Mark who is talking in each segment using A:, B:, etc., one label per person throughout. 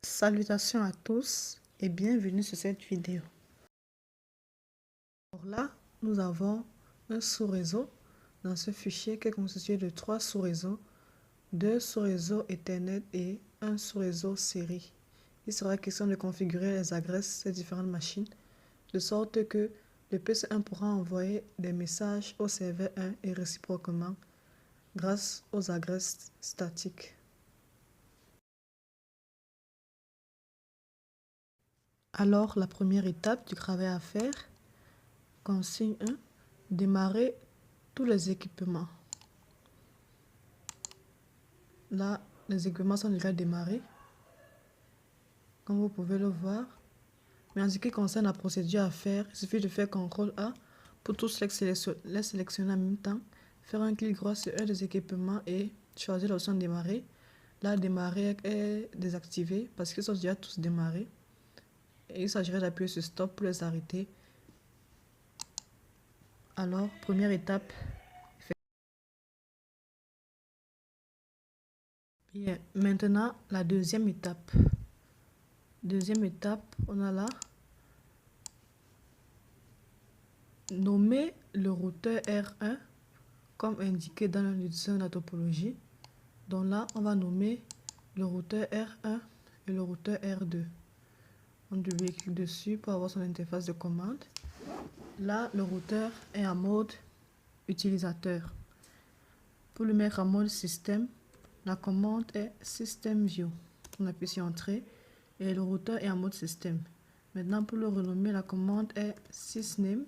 A: Salutations à tous et bienvenue sur cette vidéo. Alors là, nous avons un sous-réseau dans ce fichier qui est constitué de 3 sous-réseaux, 2 sous-réseaux Ethernet et un sous-réseau série. Il sera question de configurer les adresses de ces différentes machines de sorte que le PC1 pourra envoyer des messages au serveur 1 et réciproquement grâce aux adresses statiques. Alors, la première étape du travail à faire, consigne 1, démarrer tous les équipements. Là, les équipements sont déjà démarrés, comme vous pouvez le voir. Mais en ce qui concerne la procédure à faire, il suffit de faire CTRL A pour tous les sélectionner en même temps, faire un clic droit sur un des équipements et choisir l'option démarrer. Là, démarrer est désactivé parce qu'ils sont déjà tous démarrés. Et il s'agirait d'appuyer sur stop pour les arrêter. Alors, première étape. Bien, maintenant, la deuxième étape. Deuxième étape, on a là nommer le routeur R1 comme indiqué dans l'indication de la topologie. Donc là, on va nommer le routeur R1 et le routeur R2. On double-clique dessus pour avoir son interface de commande. Là, le routeur est en mode utilisateur. Pour le mettre en mode système, la commande est System View. On appuie sur Entrée et le routeur est en mode système. Maintenant, pour le renommer, la commande est sysname.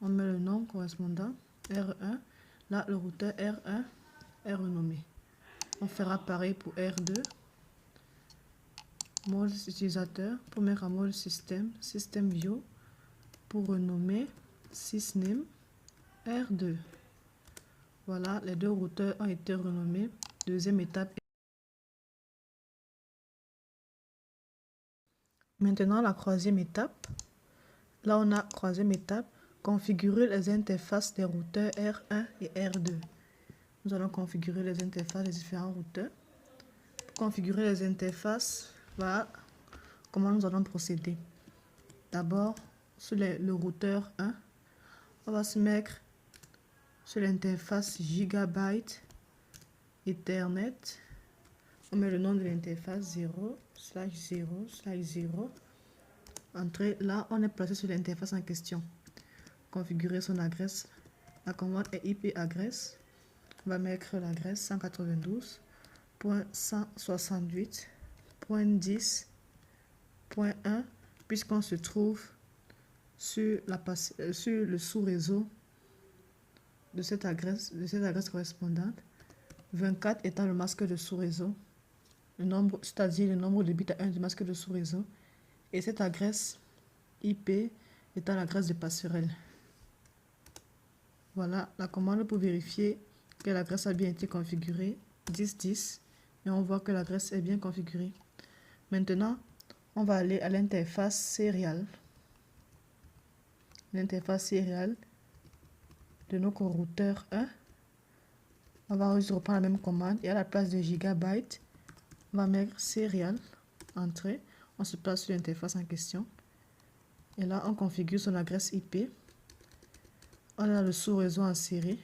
A: On met le nom correspondant, R1. Là, le routeur R1 est renommé. On fera pareil pour R2. Mode utilisateur pour mettre en mode système, System View. Pour renommer sysname R2. Voilà, les deux routeurs ont été renommés. Deuxième étape. Maintenant, la troisième étape. Là, on a troisième étape. Configurer les interfaces des routeurs R1 et R2. Nous allons configurer les interfaces des différents routeurs. Pour configurer les interfaces, voilà comment nous allons procéder. D'abord, sur le routeur 1, on va se mettre sur l'interface Gigabyte Ethernet. On met le nom de l'interface 0/0/0. Entrée, là, on est placé sur l'interface en question. Configurer son adresse. La commande est IP adresse. On va mettre l'adresse 192.168.10.1 puisqu'on se trouve sur le sous-réseau de cette adresse correspondante. 24 étant le masque de sous-réseau, c'est-à-dire le nombre de bits à 1 du masque de sous-réseau, et cette adresse IP étant l'adresse de passerelle. Voilà la commande pour vérifier que l'adresse a bien été configurée, 1010, et on voit que l'adresse est bien configurée. Maintenant, on va aller à l'interface serial. L'interface serial de notre routeur 1. On va juste reprendre la même commande et à la place de gigabyte, on va mettre serial, entrée. On se place sur l'interface en question. Et là, on configure son adresse IP. On a le sous-réseau en série.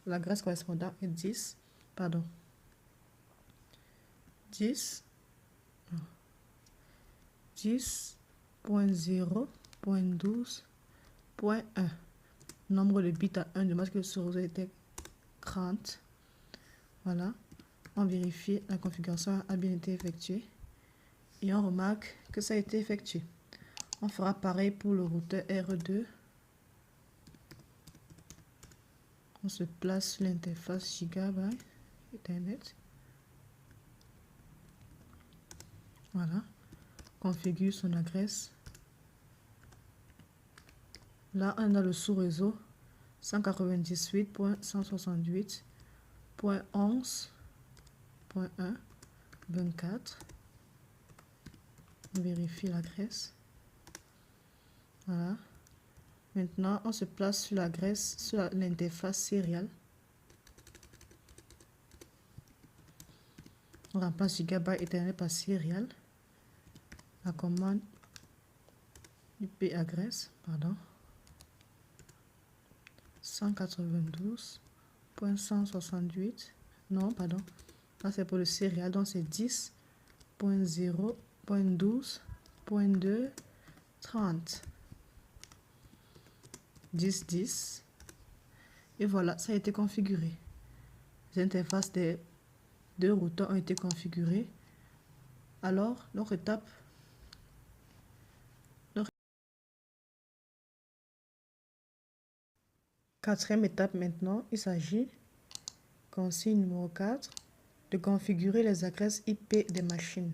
A: L'adresse correspondante est 10.0.12.1. Nombre de bits à 1 de masque de sous-réseau était 30. Voilà. On vérifie la configuration a bien été effectuée. Et on remarque que ça a été effectué. On fera pareil pour le routeur R2. On se place sur l'interface Gigabyte Ethernet. Voilà. Configure son adresse. Là, on a le sous-réseau 198.168.11.1.24. On vérifie l'adresse. Voilà. Maintenant, on se place sur l'adresse, sur l'interface serial. On remplace Gigabyte Ethernet par serial. la commande IP adresse, pardon, 192.168, non, pardon, là c'est pour le serial, donc c'est 10.0.12.2.30, 10.10, et voilà, ça a été configuré. Les interfaces des deux routeurs ont été configurées. Alors, quatrième étape maintenant, il s'agit, consigne numéro 4, de configurer les adresses IP des machines.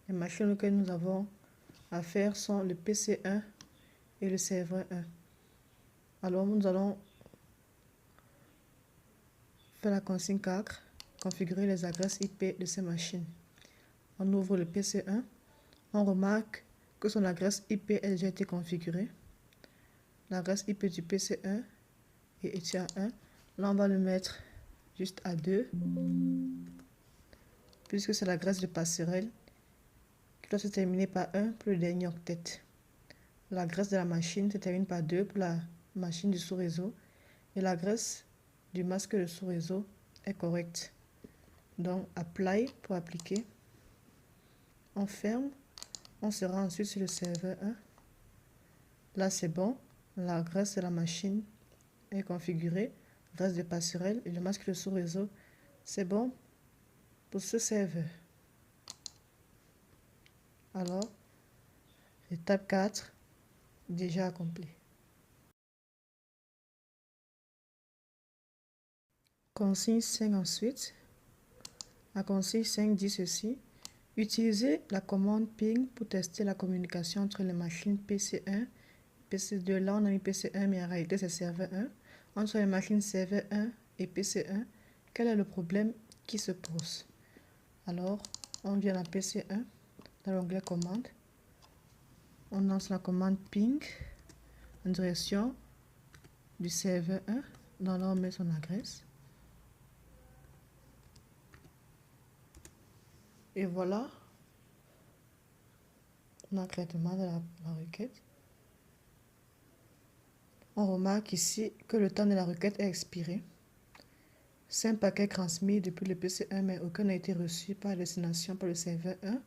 A: Les machines auxquelles nous avons affaire sont le PC1 et le serveur 1. Alors, nous allons faire la consigne 4, configurer les adresses IP de ces machines. On ouvre le PC1, on remarque que son adresse IP a déjà été configurée. L'adresse IP du PC1 et ETIA1, là on va le mettre juste à 2, puisque c'est l'adresse de passerelle qui doit se terminer par 1 pour le dernier octet. L'adresse de la machine se termine par 2 pour la machine du sous-réseau et l'adresse du masque de sous-réseau est correcte. Donc, Apply pour appliquer. On ferme. On se rend ensuite sur le serveur 1. Là, c'est bon. L'adresse de la machine est configurée. L'adresse de passerelle et le masque de sous-réseau, c'est bon pour ce serveur. Alors, étape 4, déjà accomplie. Consigne 5 ensuite. La consigne 5 dit ceci. Utilisez la commande ping pour tester la communication entre les machines PC1 et PC2. Là, on a mis PC1, mais en réalité, c'est serveur 1. Entre les machines serveur 1 et PC1, quel est le problème qui se pose? Alors, on vient à PC1, dans l'onglet commande. On lance la commande ping en direction du serveur 1. Dans là, on met son adresse. Et voilà, on a le traitement de la requête. On remarque ici que le temps de la requête est expiré. 5 paquets transmis depuis le PC1, mais aucun n'a été reçu par la destination par le serveur 1.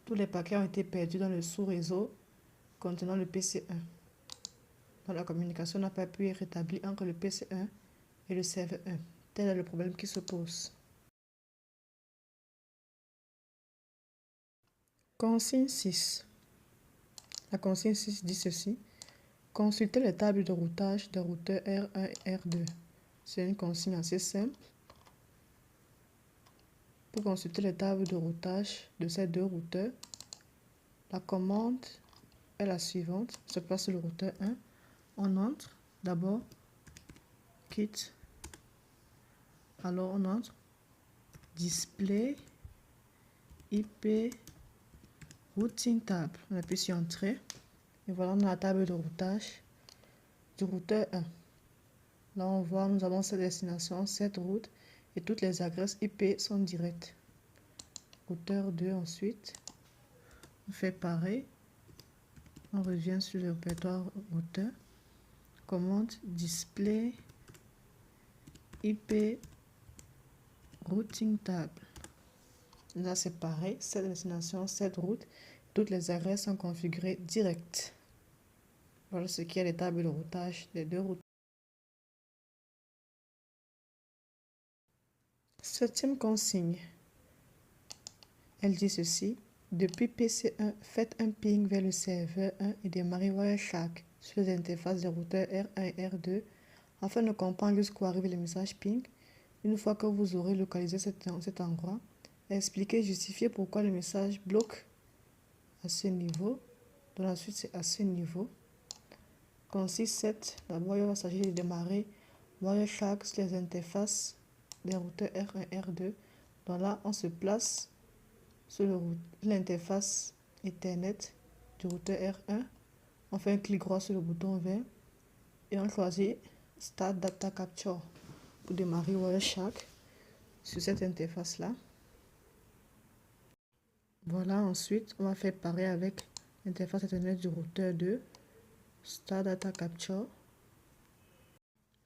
A: Tous les paquets ont été perdus dans le sous-réseau contenant le PC1. Donc la communication n'a pas pu être établie entre le PC1 et le serveur 1. Tel est le problème qui se pose. Consigne 6. La consigne 6 dit ceci. Consultez les tables de routage des routeurs R1 et R2. C'est une consigne assez simple. Pour consulter les tables de routage de ces deux routeurs, la commande est la suivante. On se place sur le routeur 1. On entre d'abord Kit. Alors on entre Display IP Routing Table. On appuie sur Entrée. Et voilà, on a la table de routage du routeur 1. Là, on voit, nous avons cette destination, cette route, et toutes les adresses IP sont directes. Routeur 2 ensuite. On fait pareil. On revient sur le répertoire routeur. Commande Display IP Routing Table. Là, c'est pareil. Cette destination, cette route, toutes les adresses sont configurées directes. Voilà ce qui est les tables de routage des deux routes. Septième consigne. Elle dit ceci. Depuis PC1, faites un ping vers le serveur 1 et démarrez Wireshark sur les interfaces des routeurs R1 et R2 afin de comprendre jusqu'où arrive le message ping. Une fois que vous aurez localisé cet endroit, expliquez et justifiez pourquoi le message bloque à ce niveau. Donc ensuite, c'est à ce niveau. Consigne 7. D'abord, il va s'agir de démarrer Wireshark sur les interfaces des routeurs R1 et R2. Donc là, on se place sur l'interface Ethernet du routeur R1. On fait un clic droit sur le bouton vert et on choisit Start Data Capture pour démarrer Wireshark sur cette interface là. Voilà, ensuite, on va faire pareil avec l'interface Ethernet du routeur 2. Start Data Capture.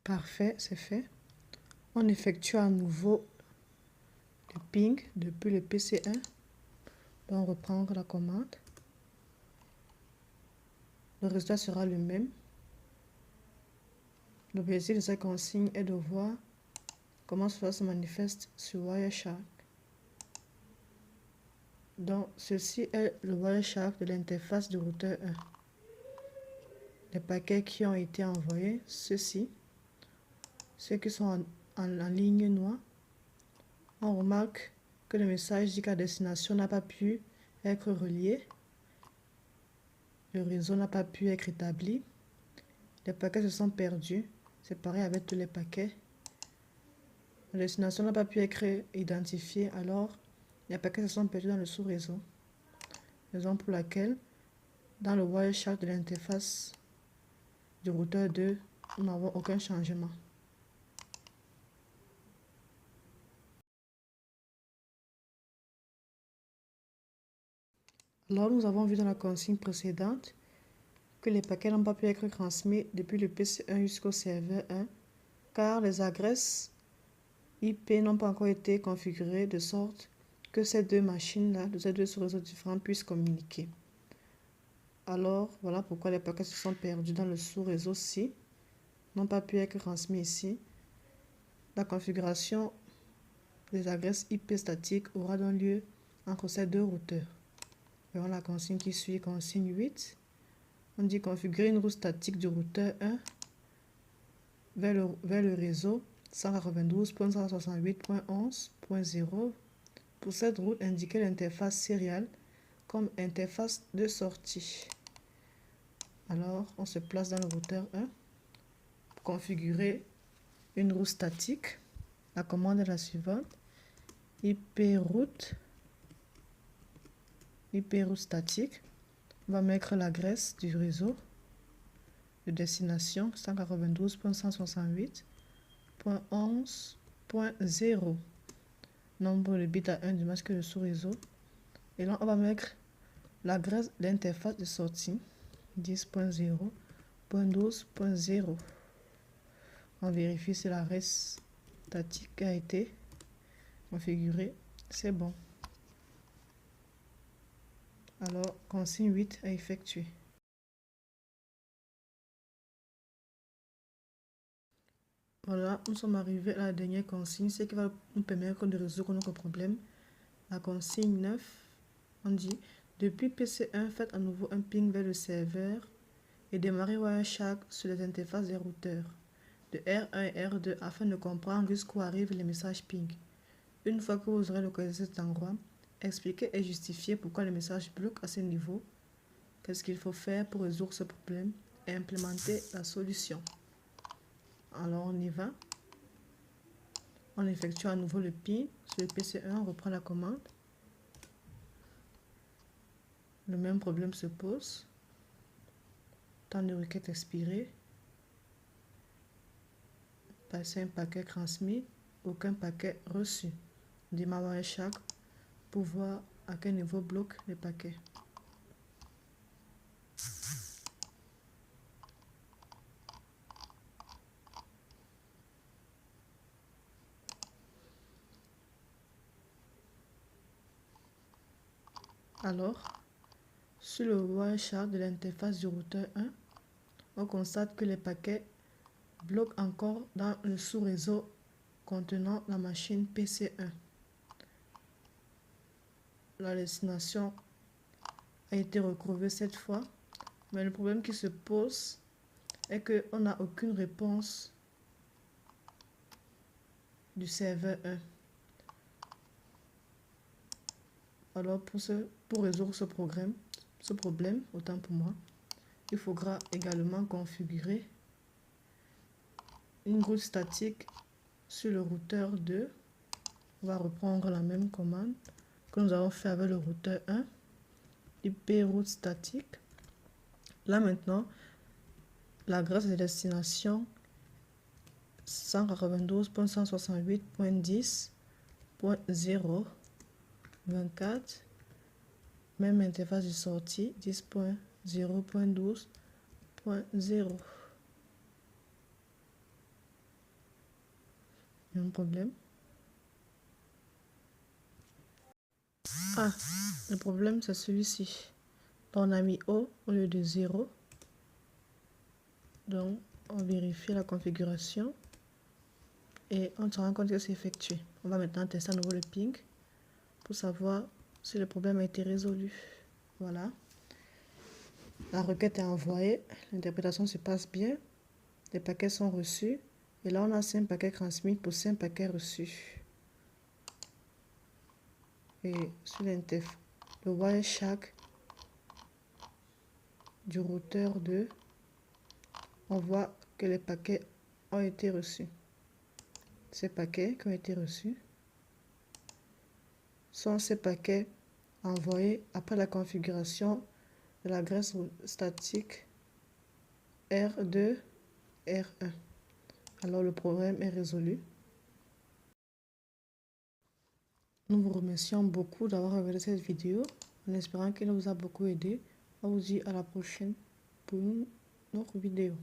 A: Parfait, c'est fait. On effectue à nouveau le ping depuis le PC1. Donc, on reprend la commande. Le résultat sera le même. L'objectif de cette consigne est de voir comment cela se manifeste sur Wireshark. Donc, ceci est le Wireshark de l'interface du routeur 1. Les paquets qui ont été envoyés, ceux-ci, ceux qui sont en ligne noire, on remarque que le message dit que la destination n'a pas pu être reliée. Le réseau n'a pas pu être établi. Les paquets se sont perdus. C'est pareil avec tous les paquets. La destination n'a pas pu être identifiée, alors les paquets se sont perdus dans le sous-réseau. Raison pour laquelle, dans le Wireshark de l'interface du routeur 2, nous n'avons aucun changement. Alors, nous avons vu dans la consigne précédente que les paquets n'ont pas pu être transmis depuis le PC1 jusqu'au serveur 1, car les adresses IP n'ont pas encore été configurées de sorte que ces deux machines-là, de ces deux sous-réseaux différents, puissent communiquer. Alors, voilà pourquoi les paquets se sont perdus dans le sous-réseau-ci, n'ont pas pu être transmis ici. La configuration des adresses IP statiques aura donc lieu entre ces deux routeurs. Voyons la consigne qui suit, consigne 8. On dit configurer une route statique du routeur 1 vers le réseau 192.168.11.0. Pour cette route, indiquer l'interface serial comme interface de sortie. Alors, on se place dans le routeur 1 pour configurer une route statique. La commande est la suivante: IP route statique. On va mettre l'adresse du réseau de destination 192.168.11.0. Nombre de bits à 1 du masque de sous-réseau. Et là, on va mettre l'adresse de l'interface de sortie 10.0.12.0. On vérifie si l'adresse statique a été configurée. C'est bon. Alors, consigne 8 à effectuer. Voilà, nous sommes arrivés à la dernière consigne, ce qui va nous permettre de résoudre notre problème. La consigne 9, on dit: depuis PC1, faites à nouveau un ping vers le serveur et démarrez Wireshark sur les interfaces des routeurs de R1 et R2 afin de comprendre jusqu'où arrivent les messages ping. Une fois que vous aurez localisé cet endroit, expliquez et justifiez pourquoi les messages bloquent à ce niveau, qu'est-ce qu'il faut faire pour résoudre ce problème et implémenter la solution. Alors on y va. On effectue à nouveau le ping sur le PC1, on reprend la commande. Le même problème se pose. Temps de requête expiré. Passer un paquet transmis, aucun paquet reçu. Démarre Wireshark pour voir à quel niveau bloque les paquets. Alors, sur le Wireshark de l'interface du routeur 1, on constate que les paquets bloquent encore dans le sous-réseau contenant la machine PC1. La destination a été retrouvée cette fois, mais le problème qui se pose est qu'on n'a aucune réponse du serveur 1. Alors pour résoudre ce problème, autant pour moi, il faudra également configurer une route statique sur le routeur 2. On va reprendre la même commande que nous avons fait avec le routeur 1, IP route statique. Là maintenant, l'adresse de destination 192.168.10.0.24 Même interface de sortie 10.0.12.0. Il y a un problème. Ah, le problème c'est celui-ci. On a mis O au lieu de 0. Donc, on vérifie la configuration et on se rend compte que c'est effectué. On va maintenant tester à nouveau le ping pour savoir si le problème a été résolu. Voilà. La requête est envoyée, l'interprétation se passe bien, les paquets sont reçus et là on a 5 paquets transmis pour 5 paquets reçus. Et sur l'interface, le Wireshark du routeur 2, on voit que les paquets ont été reçus. Ces paquets qui ont été reçus sont ces paquets envoyés après la configuration de la graisse statique R2, R1. Alors le problème est résolu. Nous vous remercions beaucoup d'avoir regardé cette vidéo en espérant qu'elle vous a beaucoup aidé. On vous dit à la prochaine pour une autre vidéo.